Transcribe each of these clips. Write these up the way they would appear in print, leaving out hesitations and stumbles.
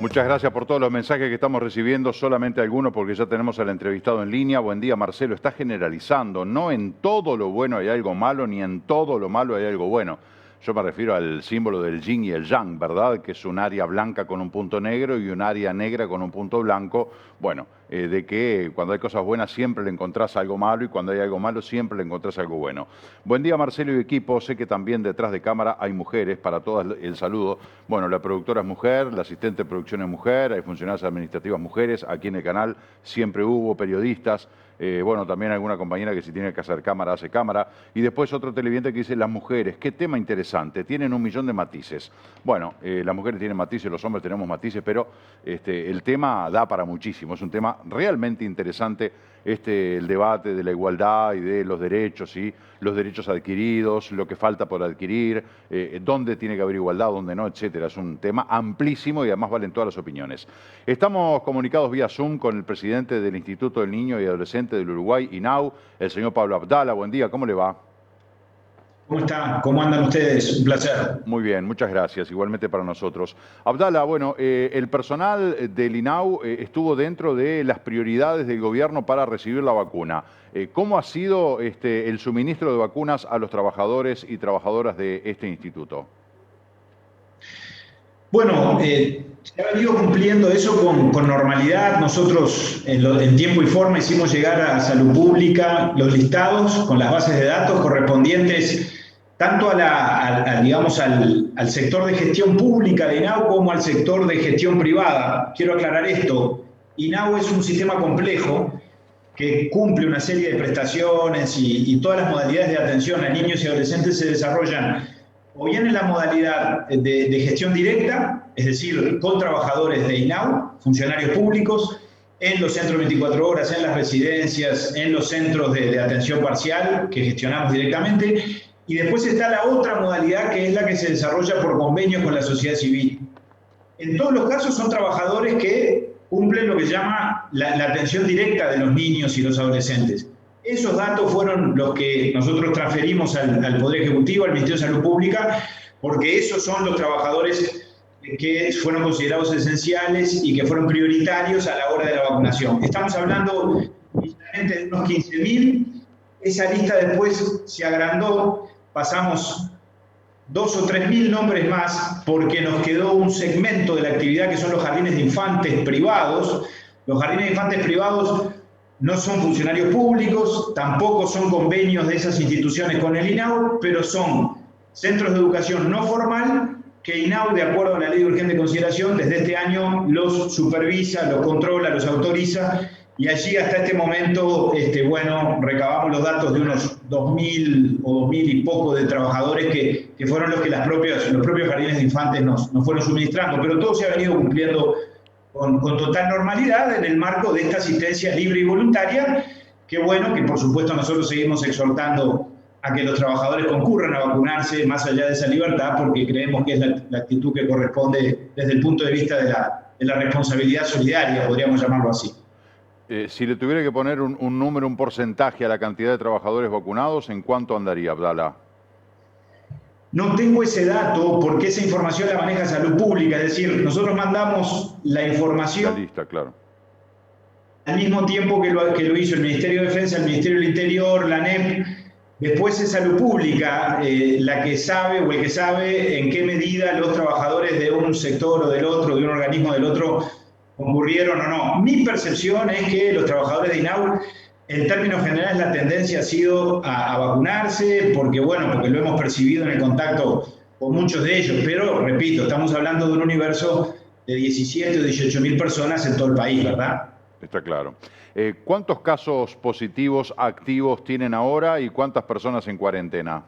Muchas gracias por todos los mensajes que estamos recibiendo, solamente algunos porque ya tenemos al entrevistado en línea. Buen día, Marcelo. Está generalizando. No en todo lo bueno hay algo malo, ni en todo lo malo hay algo bueno. Yo me refiero al símbolo del yin y el yang, ¿verdad? Que es un área blanca con un punto negro y un área negra con un punto blanco. Bueno, de que cuando hay cosas buenas siempre le encontrás algo malo y cuando hay algo malo siempre le encontrás algo bueno. Buen día, Marcelo y equipo. Sé que también detrás de cámara hay mujeres, para todas el saludo. Bueno, la productora es mujer, la asistente de producción es mujer, hay funcionarias administrativas mujeres. Aquí en el canal siempre hubo periodistas. Bueno, también alguna compañera que si tiene que hacer cámara, hace cámara. Y después otro televidente que dice, las mujeres, qué tema interesante, tienen 1.000.000 de matices. Bueno, las mujeres tienen matices, los hombres tenemos matices, pero el tema da para muchísimo. Es un tema realmente interesante, el debate de la igualdad y de los derechos, ¿sí? Los derechos adquiridos, lo que falta por adquirir, dónde tiene que haber igualdad, dónde no, etcétera. Es un tema amplísimo y además valen todas las opiniones. Estamos comunicados vía Zoom con el presidente del Instituto del Niño y Adolescente del Uruguay, INAU, el señor Pablo Abdala. Buen día, ¿cómo le va? ¿Cómo están? ¿Cómo andan ustedes? Un placer. Muy bien, muchas gracias, igualmente para nosotros. Abdala, bueno, el personal del INAU estuvo dentro de las prioridades del gobierno para recibir la vacuna. ¿Cómo ha sido el suministro de vacunas a los trabajadores y trabajadoras de este instituto? Bueno, se ha venido cumpliendo eso con normalidad. Nosotros en tiempo y forma hicimos llegar a Salud Pública los listados con las bases de datos correspondientes tanto digamos, al sector de gestión pública de INAU como al sector de gestión privada. Quiero aclarar esto. INAU es un sistema complejo que cumple una serie de prestaciones y todas las modalidades de atención a niños y adolescentes se desarrollan o bien en la modalidad de gestión directa, es decir, con trabajadores de INAU, funcionarios públicos, en los centros 24 horas, en las residencias, en los centros de atención parcial que gestionamos directamente, y después está la otra modalidad que es la que se desarrolla por convenio con la sociedad civil. En todos los casos son trabajadores que cumplen lo que se llama la atención directa de los niños y los adolescentes. Esos datos fueron los que nosotros transferimos al Poder Ejecutivo, al Ministerio de Salud Pública, porque esos son los trabajadores que fueron considerados esenciales y que fueron prioritarios a la hora de la vacunación. Estamos hablando inicialmente de unos 15.000. Esa lista después se agrandó, pasamos 2 o 3.000 nombres más porque nos quedó un segmento de la actividad que son los jardines de infantes privados. Los jardines de infantes privados no son funcionarios públicos, tampoco son convenios de esas instituciones con el INAU, pero son centros de educación no formal que INAU, de acuerdo a la Ley de Urgente Consideración, desde este año los supervisa, los controla, los autoriza, y allí hasta este momento, bueno, recabamos los datos de unos 2.000 o 2.000 y poco de trabajadores que fueron los que los propios jardines de infantes nos fueron suministrando, pero todo se ha venido cumpliendo con total normalidad en el marco de esta asistencia libre y voluntaria, que bueno, que por supuesto nosotros seguimos exhortando a que los trabajadores concurran a vacunarse más allá de esa libertad, porque creemos que es la actitud que corresponde desde el punto de vista de la responsabilidad solidaria, podríamos llamarlo así. Si le tuviera que poner un número, un porcentaje a la cantidad de trabajadores vacunados, ¿en cuánto andaría, Abdala? No tengo ese dato porque esa información la maneja Salud Pública, es decir, nosotros mandamos la información la lista, claro, al mismo tiempo que lo hizo el Ministerio de Defensa, el Ministerio del Interior, la ANEP. Después es Salud Pública la que sabe o el que sabe en qué medida los trabajadores de un sector o del otro, de un organismo del otro, concurrieron o no. Mi percepción es que los trabajadores de INAU, en términos generales, la tendencia ha sido a vacunarse, porque lo hemos percibido en el contacto con muchos de ellos, pero, repito, estamos hablando de un universo de 17 o 18.000 personas en todo el país, ¿verdad? Está claro. ¿Cuántos casos positivos activos tienen ahora y cuántas personas en cuarentena?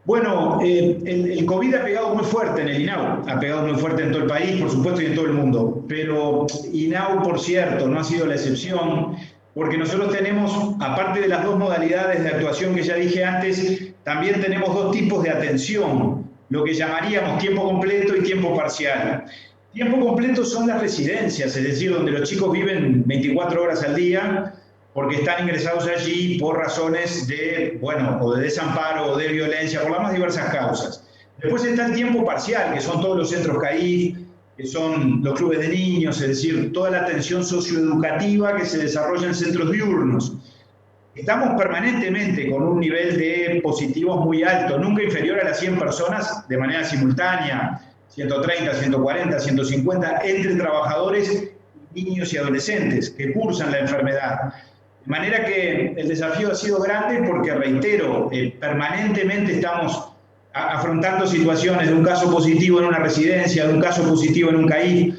Bueno, el COVID ha pegado muy fuerte en el INAU, ha pegado muy fuerte en todo el país, por supuesto, y en todo el mundo. Pero INAU, por cierto, no ha sido la excepción, porque nosotros tenemos, aparte de las dos modalidades de actuación que ya dije antes, también tenemos dos tipos de atención, lo que llamaríamos tiempo completo y tiempo parcial. Tiempo completo son las residencias, es decir, donde los chicos viven 24 horas al día, porque están ingresados allí por razones o de desamparo o de violencia, por las más diversas causas. Después está el tiempo parcial, que son todos los centros CAI, que son los clubes de niños, es decir, toda la atención socioeducativa que se desarrolla en centros diurnos. Estamos permanentemente con un nivel de positivos muy alto, nunca inferior a las 100 personas de manera simultánea, 130, 140, 150, entre trabajadores, niños y adolescentes que cursan la enfermedad. De manera que el desafío ha sido grande porque, reitero, permanentemente estamos afrontando situaciones de un caso positivo en una residencia, de un caso positivo en un CAIF,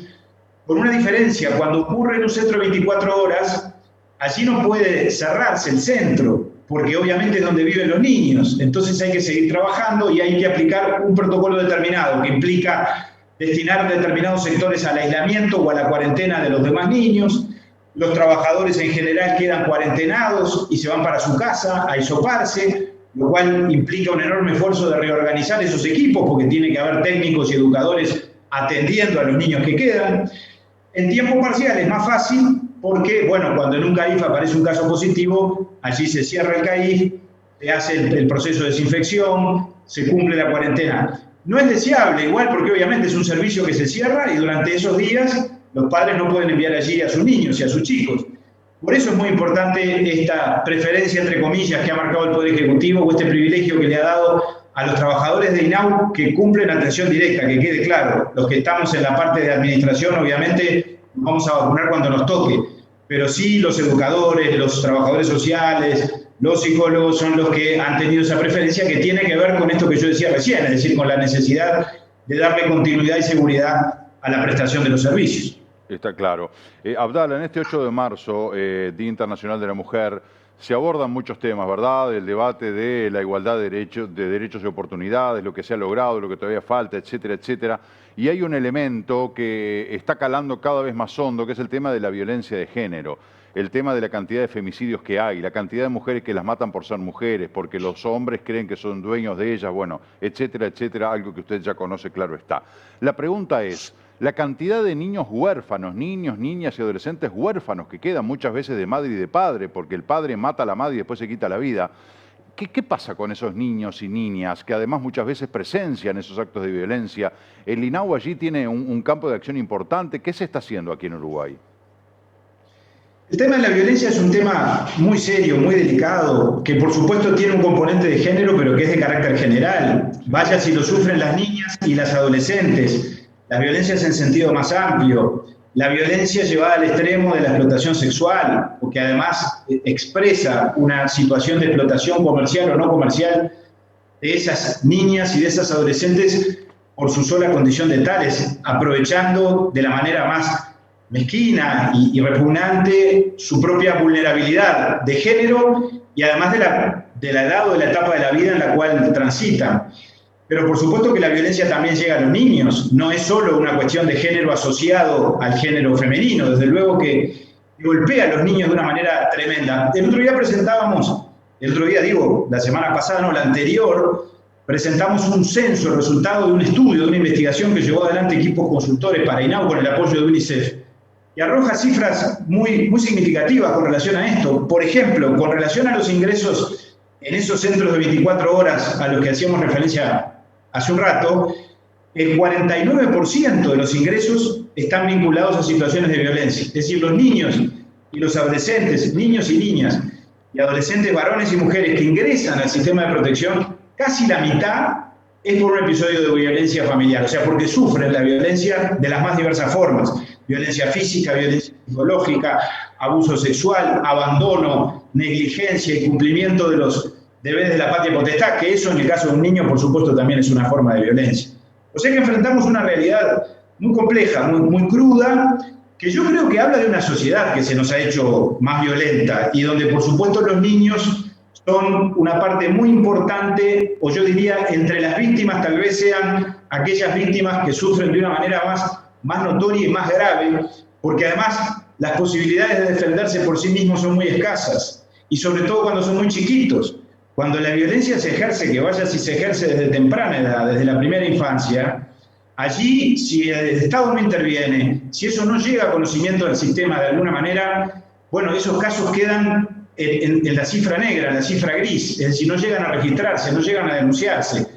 con una diferencia: cuando ocurre en un centro de 24 horas, allí no puede cerrarse el centro, porque obviamente es donde viven los niños. Entonces hay que seguir trabajando y hay que aplicar un protocolo determinado que implica destinar determinados sectores al aislamiento o a la cuarentena de los demás niños. Los trabajadores en general quedan cuarentenados y se van para su casa a hisoparse, lo cual implica un enorme esfuerzo de reorganizar esos equipos, porque tiene que haber técnicos y educadores atendiendo a los niños que quedan. En tiempo parcial es más fácil porque, bueno, cuando en un CAIF aparece un caso positivo, allí se cierra el CAIF, se hace el proceso de desinfección, se cumple la cuarentena. No es deseable igual porque obviamente es un servicio que se cierra y durante esos días los padres no pueden enviar allí a sus niños y a sus chicos. Por eso es muy importante esta preferencia, entre comillas, que ha marcado el Poder Ejecutivo, o este privilegio que le ha dado a los trabajadores de INAU que cumplen atención directa, que quede claro. Los que estamos en la parte de administración, obviamente, nos vamos a vacunar cuando nos toque, pero sí los educadores, los trabajadores sociales, los psicólogos son los que han tenido esa preferencia, que tiene que ver con esto que yo decía recién, es decir, con la necesidad de darle continuidad y seguridad a la prestación de los servicios. Está claro. Abdala, en este 8 de marzo, Día Internacional de la Mujer, se abordan muchos temas, ¿verdad? El debate de la igualdad de derechos y oportunidades, lo que se ha logrado, lo que todavía falta, etcétera, etcétera. Y hay un elemento que está calando cada vez más hondo, que es el tema de la violencia de género, el tema de la cantidad de femicidios que hay, la cantidad de mujeres que las matan por ser mujeres, porque los hombres creen que son dueños de ellas, bueno, etcétera, etcétera, algo que usted ya conoce, claro está. La pregunta es: la cantidad de niños huérfanos, niños, niñas y adolescentes huérfanos que quedan muchas veces de madre y de padre, porque el padre mata a la madre y después se quita la vida. ¿Qué pasa con esos niños y niñas que además muchas veces presencian esos actos de violencia? El INAU allí tiene un campo de acción importante. ¿Qué se está haciendo aquí en Uruguay? El tema de la violencia es un tema muy serio, muy delicado, que por supuesto tiene un componente de género, pero que es de carácter general. Vaya si lo sufren las niñas y las adolescentes. La violencia es en sentido más amplio. La violencia llevada al extremo de la explotación sexual, porque además expresa una situación de explotación comercial o no comercial de esas niñas y de esas adolescentes por su sola condición de tales, aprovechando de la manera más mezquina y repugnante su propia vulnerabilidad de género y además de la edad o de la etapa de la vida en la cual transitan. Pero por supuesto que la violencia también llega a los niños, no es solo una cuestión de género asociado al género femenino, desde luego que golpea a los niños de una manera tremenda. La semana pasada, no, la anterior, presentamos un censo, el resultado de un estudio, de una investigación que llevó adelante equipos consultores para INAU con el apoyo de UNICEF, y arroja cifras muy, muy significativas con relación a esto. Por ejemplo, con relación a los ingresos en esos centros de 24 horas a los que hacíamos referencia hace un rato, el 49% de los ingresos están vinculados a situaciones de violencia. Es decir, los niños y los adolescentes, niños y niñas, y adolescentes varones y mujeres que ingresan al sistema de protección, casi la mitad es por un episodio de violencia familiar, o sea, porque sufren la violencia de las más diversas formas: violencia física, violencia psicológica, abuso sexual, abandono, negligencia, incumplimiento de los deberes de la patria potestad, que eso en el caso de un niño, por supuesto, también es una forma de violencia. O sea que enfrentamos una realidad muy compleja, muy cruda, que yo creo que habla de una sociedad que se nos ha hecho más violenta y donde, por supuesto, los niños son una parte muy importante, o yo diría, entre las víctimas tal vez sean aquellas víctimas que sufren de una manera más notoria y más grave, porque además las posibilidades de defenderse por sí mismos son muy escasas, y sobre todo cuando son muy chiquitos. Cuando la violencia se ejerce, que vaya si se ejerce desde temprana edad, desde la primera infancia, allí, si el Estado no interviene, si eso no llega a conocimiento del sistema de alguna manera, bueno, esos casos quedan en la cifra negra, en la cifra gris, es decir, no llegan a registrarse, no llegan a denunciarse.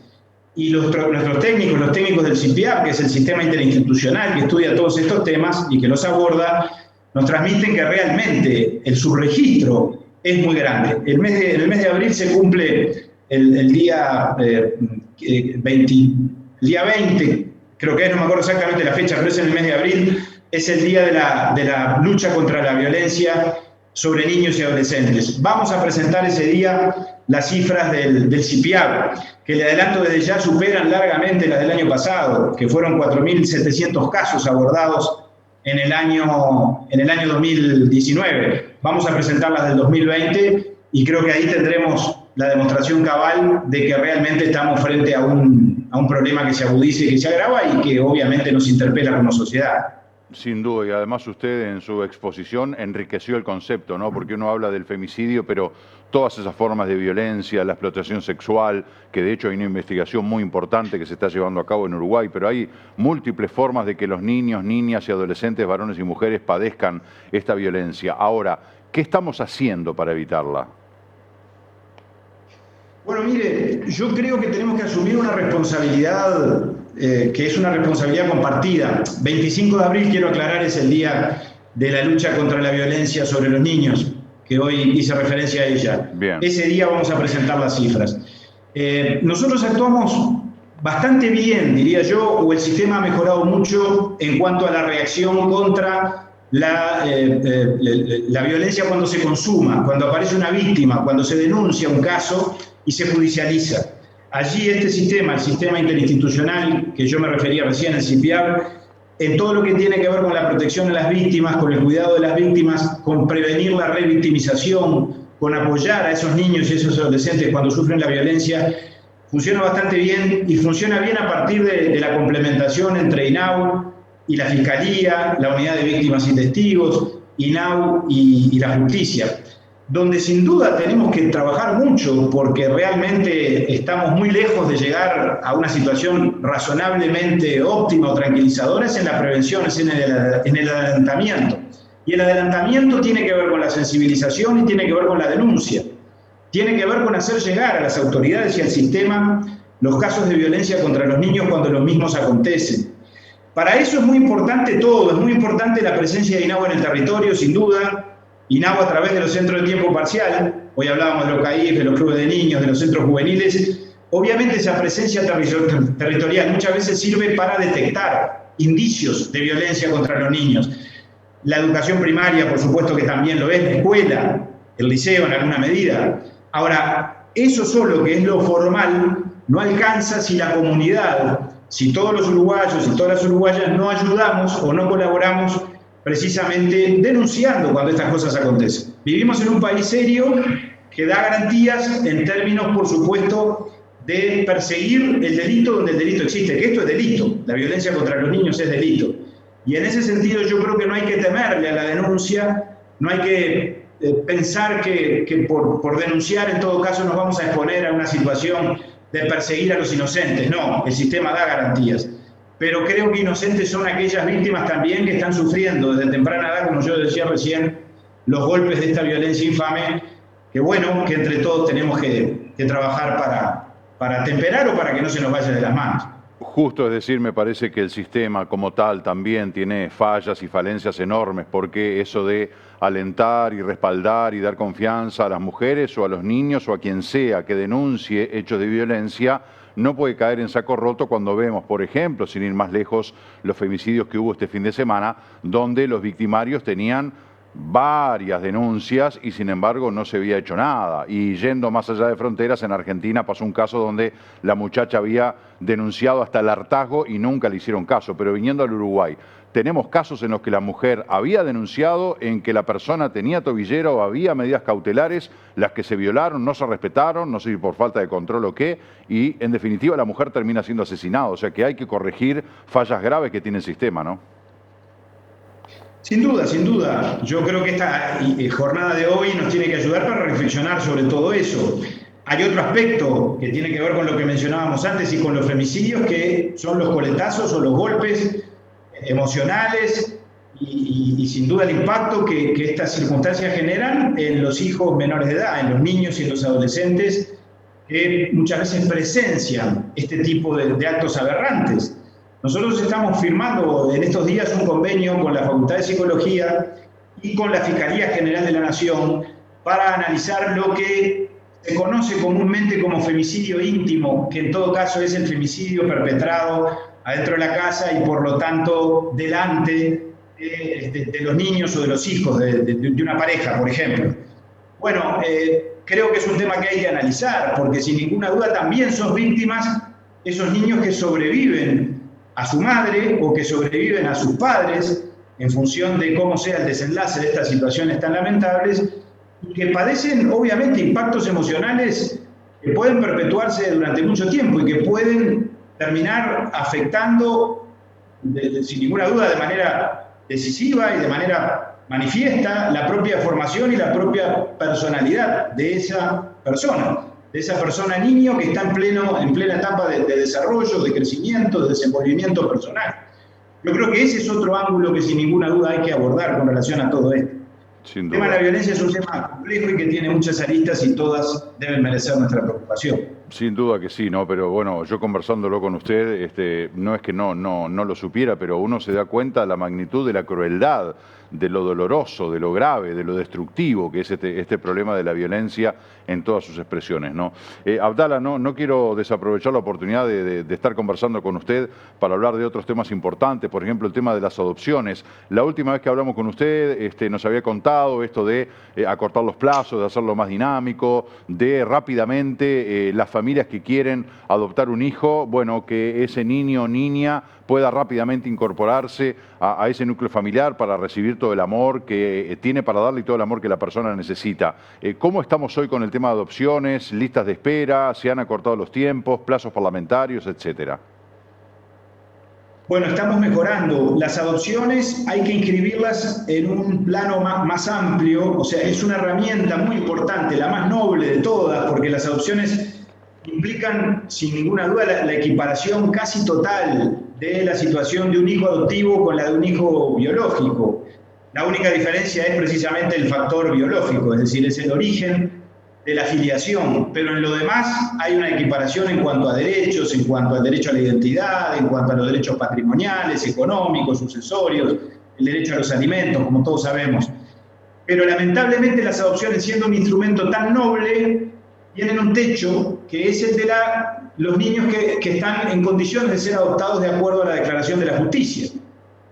y nuestros técnicos, los técnicos del CIPIAP, que es el sistema interinstitucional que estudia todos estos temas y que los aborda, nos transmiten que realmente el subregistro es muy grande. En el mes de abril se cumple el día 20, creo que es, no me acuerdo exactamente la fecha, pero es en el mes de abril, es el día de la lucha contra la violencia sobre niños y adolescentes. Vamos a presentar ese día las cifras del CIPIAP, que le adelanto desde ya superan largamente las del año pasado, que fueron 4.700 casos abordados en el año 2019. Vamos a presentar las del 2020 y creo que ahí tendremos la demostración cabal de que realmente estamos frente a un problema que se agudiza y que se agrava y que obviamente nos interpela como sociedad. Sin duda, y además usted en su exposición enriqueció el concepto, ¿no? Porque uno habla del femicidio, pero todas esas formas de violencia, la explotación sexual, que de hecho hay una investigación muy importante que se está llevando a cabo en Uruguay, pero hay múltiples formas de que los niños, niñas y adolescentes, varones y mujeres padezcan esta violencia. Ahora, ¿qué estamos haciendo para evitarla? Bueno, mire, yo creo que tenemos que asumir una responsabilidad que es una responsabilidad compartida. 25 de abril, quiero aclarar, es el día de la lucha contra la violencia sobre los niños, que hoy hice referencia a ella. Bien. Ese día vamos a presentar las cifras. Nosotros actuamos bastante bien, diría yo, o el sistema ha mejorado mucho en cuanto a la reacción contra la violencia cuando se consuma, cuando aparece una víctima, cuando se denuncia un caso y se judicializa. Allí este sistema, el sistema interinstitucional que yo me refería recién, el CIPIAP, en todo lo que tiene que ver con la protección de las víctimas, con el cuidado de las víctimas, con prevenir la revictimización, con apoyar a esos niños y esos adolescentes cuando sufren la violencia, funciona bastante bien y funciona bien a partir de la complementación entre INAU y la Fiscalía, la Unidad de Víctimas y Testigos, INAU y la Justicia, donde sin duda tenemos que trabajar mucho porque realmente estamos muy lejos de llegar a una situación razonablemente óptima o tranquilizadora, es en la prevención, es en el adelantamiento. Y el adelantamiento tiene que ver con la sensibilización y tiene que ver con la denuncia. Tiene que ver con hacer llegar a las autoridades y al sistema los casos de violencia contra los niños cuando los mismos acontecen. Para eso es muy importante todo, es muy importante la presencia de INAU en el territorio, sin duda. INAU a través de los centros de tiempo parcial, hoy hablábamos de los CAIF, de los clubes de niños, de los centros juveniles, obviamente esa presencia territorial muchas veces sirve para detectar indicios de violencia contra los niños. La educación primaria, por supuesto que también lo es, la escuela, el liceo en alguna medida. Ahora, eso solo, que es lo formal, no alcanza si la comunidad, si todos los uruguayos y todas las uruguayas no ayudamos o no colaboramos precisamente denunciando cuando estas cosas acontecen. Vivimos en un país serio que da garantías en términos, por supuesto, de perseguir el delito donde el delito existe, que esto es delito, la violencia contra los niños es delito. Y en ese sentido yo creo que no hay que temerle a la denuncia, no hay que pensar que por denunciar en todo caso nos vamos a exponer a una situación de perseguir a los inocentes. No, el sistema da garantías. Pero creo que inocentes son aquellas víctimas también que están sufriendo desde temprana edad, como yo decía recién, los golpes de esta violencia infame, que bueno, que entre todos tenemos que trabajar para temperar o para que no se nos vaya de las manos. Justo, es decir, me parece que el sistema como tal también tiene fallas y falencias enormes, porque eso de alentar y respaldar y dar confianza a las mujeres o a los niños o a quien sea que denuncie hechos de violencia no puede caer en saco roto cuando vemos, por ejemplo, sin ir más lejos, los femicidios que hubo este fin de semana, donde los victimarios tenían varias denuncias y sin embargo no se había hecho nada. Y yendo más allá de fronteras, en Argentina pasó un caso donde la muchacha había denunciado hasta el hartazgo y nunca le hicieron caso. Pero viniendo al Uruguay, tenemos casos en los que la mujer había denunciado, en que la persona tenía tobillera o había medidas cautelares, las que se violaron, no se respetaron, no sé si por falta de control o qué, y en definitiva la mujer termina siendo asesinada. O sea que hay que corregir fallas graves que tiene el sistema, ¿no? Sin duda, sin duda. Yo creo que esta jornada de hoy nos tiene que ayudar para reflexionar sobre todo eso. Hay otro aspecto que tiene que ver con lo que mencionábamos antes y con los femicidios, que son los coletazos o los golpes emocionales y sin duda el impacto que estas circunstancias generan en los hijos menores de edad, en los niños y en los adolescentes, que muchas veces presencian este tipo de actos aberrantes. Nosotros estamos firmando en estos días un convenio con la Facultad de Psicología y con la Fiscalía General de la Nación para analizar lo que se conoce comúnmente como femicidio íntimo, que en todo caso es el femicidio perpetrado adentro de la casa y por lo tanto delante de los niños o de los hijos de una pareja, por ejemplo. Bueno, creo que es un tema que hay que analizar, porque sin ninguna duda también son víctimas esos niños que sobreviven a su madre o que sobreviven a sus padres en función de cómo sea el desenlace de estas situaciones tan lamentables y que padecen obviamente impactos emocionales que pueden perpetuarse durante mucho tiempo y que pueden terminar afectando sin ninguna duda de manera decisiva y de manera manifiesta la propia formación y la propia personalidad de esa persona niño que está en plena etapa de desarrollo, de crecimiento, de desenvolvimiento personal. Yo creo que ese es otro ángulo que sin ninguna duda hay que abordar con relación a todo esto. El tema de la violencia es un tema complejo y que tiene muchas aristas y todas deben merecer nuestra preocupación. Sin duda que sí, ¿no? Pero bueno, yo conversándolo con usted, no es que no lo supiera, pero uno se da cuenta de la magnitud de la crueldad, de lo doloroso, de lo grave, de lo destructivo que es este problema de la violencia en todas sus expresiones, ¿no? Abdala, no quiero desaprovechar la oportunidad de estar conversando con usted para hablar de otros temas importantes, por ejemplo, el tema de las adopciones. La última vez que hablamos con usted nos había contado esto de acortar los plazos, de hacerlo más dinámico, de rápidamente las familias que quieren adoptar un hijo, bueno, que ese niño o niña pueda rápidamente incorporarse a ese núcleo familiar para recibir todo el amor que tiene para darle y todo el amor que la persona necesita. ¿Cómo estamos hoy con el tema de adopciones, listas de espera, se han acortado los tiempos, plazos parlamentarios, etcétera? Bueno, estamos mejorando. Las adopciones hay que inscribirlas en un plano más amplio, o sea, es una herramienta muy importante, la más noble de todas, porque las adopciones implican, sin ninguna duda, la equiparación casi total de la situación de un hijo adoptivo con la de un hijo biológico. La única diferencia es precisamente el factor biológico, es decir, es el origen de la filiación, pero en lo demás hay una equiparación en cuanto a derechos, en cuanto al derecho a la identidad, en cuanto a los derechos patrimoniales, económicos, sucesorios, el derecho a los alimentos, como todos sabemos. Pero lamentablemente las adopciones, siendo un instrumento tan noble, tienen un techo que es el de los niños que están en condiciones de ser adoptados de acuerdo a la Declaración de la Justicia.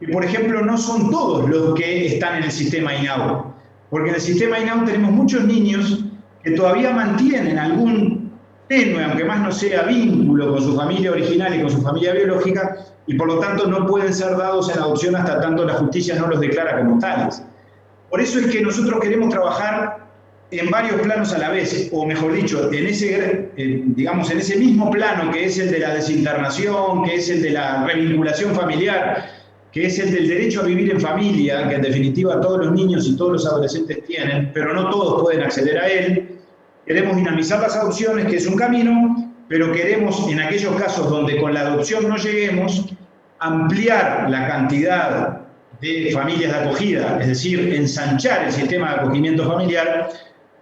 Y, por ejemplo, no son todos los que están en el sistema INAU, porque en el sistema INAU tenemos muchos niños que todavía mantienen algún tenue, aunque más no sea, vínculo con su familia original y con su familia biológica, y por lo tanto no pueden ser dados en adopción hasta tanto la justicia no los declara como tales. Por eso es que nosotros queremos trabajar en varios planos a la vez, o mejor dicho, en ese mismo plano que es el de la desinternación, que es el de la revinculación familiar, que es el del derecho a vivir en familia, que en definitiva todos los niños y todos los adolescentes tienen, pero no todos pueden acceder a él. Queremos dinamizar las adopciones, que es un camino, pero queremos, en aquellos casos donde con la adopción no lleguemos, ampliar la cantidad de familias de acogida, es decir, ensanchar el sistema de acogimiento familiar,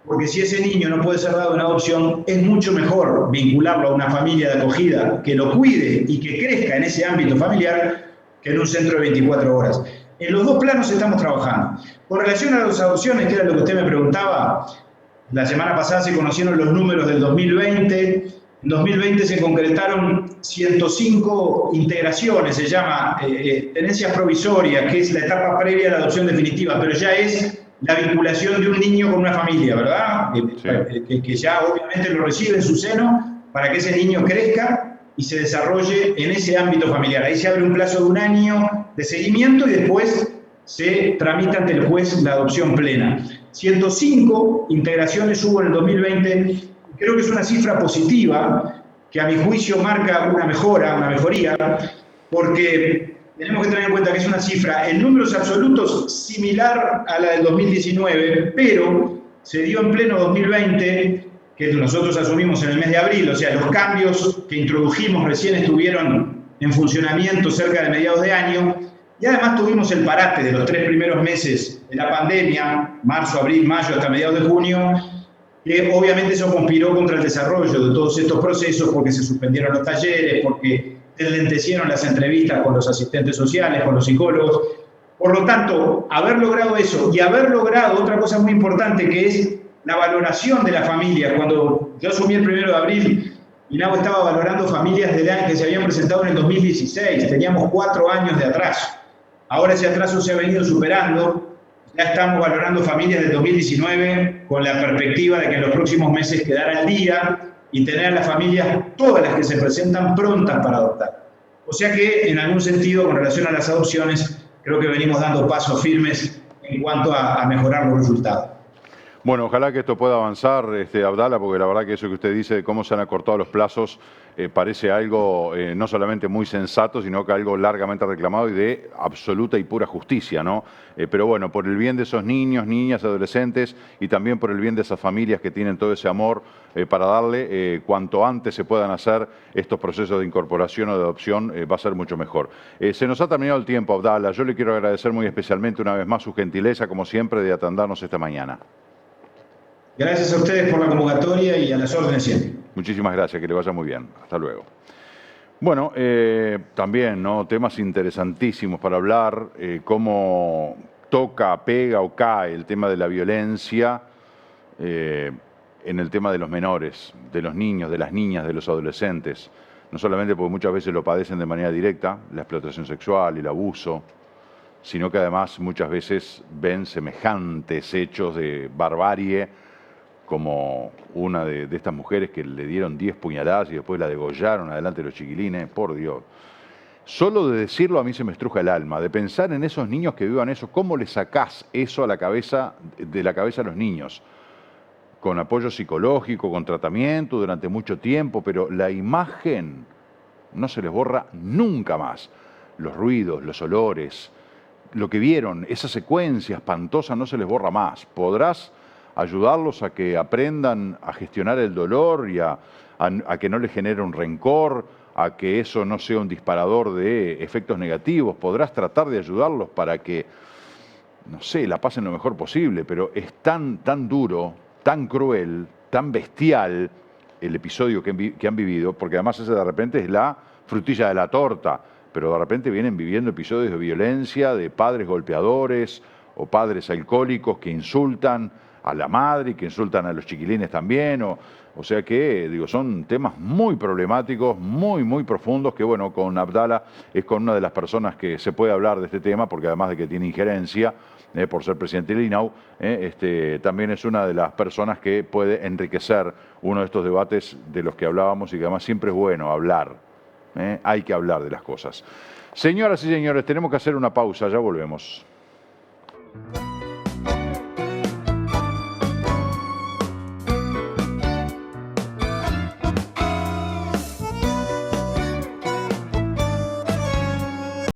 porque si ese niño no puede ser dado en adopción, es mucho mejor vincularlo a una familia de acogida que lo cuide y que crezca en ese ámbito familiar que en un centro de 24 horas. En los dos planos estamos trabajando. Con relación a las adopciones, que era lo que usted me preguntaba, la semana pasada se conocieron los números del 2020. En 2020 se concretaron 105 integraciones, se llama tenencias provisorias, que es la etapa previa a la adopción definitiva, pero ya es la vinculación de un niño con una familia, ¿verdad? Sí. Que ya obviamente lo recibe en su seno para que ese niño crezca y se desarrolle en ese ámbito familiar. Ahí se abre un plazo de 1 año de seguimiento y después se tramita ante el juez la adopción plena. 105 integraciones hubo en el 2020. Creo que es una cifra positiva que a mi juicio marca una mejoría, porque tenemos que tener en cuenta que es una cifra en números absolutos similar a la del 2019, pero se dio en pleno 2020, que nosotros asumimos en el mes de abril, o sea, los cambios que introdujimos recién estuvieron en funcionamiento cerca de mediados de año, y además tuvimos el parate de los 3 primeros meses de la pandemia, marzo, abril, mayo, hasta mediados de junio, que obviamente eso conspiró contra el desarrollo de todos estos procesos porque se suspendieron los talleres, porque enlentecieron las entrevistas con los asistentes sociales, con los psicólogos. Por lo tanto, haber logrado eso y haber logrado otra cosa muy importante que es la valoración de la familia. Cuando yo asumí el 1 de abril, INAU estaba valorando familias que se habían presentado en el 2016, teníamos 4 años de atraso. Ahora ese atraso se ha venido superando, ya estamos valorando familias del 2019 con la perspectiva de que en los próximos meses quedar al día y tener a las familias, todas las que se presentan, prontas para adoptar. O sea que, en algún sentido, con relación a las adopciones, creo que venimos dando pasos firmes en cuanto a mejorar los resultados. Bueno, ojalá que esto pueda avanzar, Abdala, porque la verdad que eso que usted dice de cómo se han acortado los plazos parece algo no solamente muy sensato, sino que algo largamente reclamado y de absoluta y pura justicia, ¿no? Pero bueno, por el bien de esos niños, niñas, adolescentes y también por el bien de esas familias que tienen todo ese amor para darle, cuanto antes se puedan hacer estos procesos de incorporación o de adopción, va a ser mucho mejor. Se nos ha terminado el tiempo, Abdala. Yo le quiero agradecer muy especialmente una vez más su gentileza, como siempre, de atendernos esta mañana. Gracias a ustedes por la convocatoria y a las órdenes siempre. Muchísimas gracias, que le vaya muy bien. Hasta luego. Bueno, también, ¿no? Temas interesantísimos para hablar, cómo toca, pega o cae el tema de la violencia en el tema de los menores, de los niños, de las niñas, de los adolescentes. No solamente porque muchas veces lo padecen de manera directa, la explotación sexual, el abuso, sino que además muchas veces ven semejantes hechos de barbarie, como una de estas mujeres que le dieron 10 puñaladas y después la degollaron adelante de los chiquilines, por Dios. Solo de decirlo a mí se me estruja el alma, de pensar en esos niños que vivan eso, ¿cómo le sacás eso a la cabeza, de la cabeza a los niños? Con apoyo psicológico, con tratamiento durante mucho tiempo, pero la imagen no se les borra nunca más. Los ruidos, los olores, lo que vieron, esa secuencia espantosa no se les borra más. Podrás ayudarlos a que aprendan a gestionar el dolor y a que no les genere un rencor, a que eso no sea un disparador de efectos negativos. Podrás tratar de ayudarlos para que, no sé, la pasen lo mejor posible, pero es tan duro, tan cruel, tan bestial el episodio que han vivido, porque además ese de repente es la frutilla de la torta, pero de repente vienen viviendo episodios de violencia, de padres golpeadores o padres alcohólicos que insultan a la madre y que insultan a los chiquilines también, o sea que, digo, son temas muy problemáticos, muy profundos, que bueno, con Abdala es con una de las personas que se puede hablar de este tema, porque además de que tiene injerencia, por ser presidente del INAU, también es una de las personas que puede enriquecer uno de estos debates de los que hablábamos y que además siempre es bueno hablar, hay que hablar de las cosas. Señoras y señores, tenemos que hacer una pausa, ya volvemos.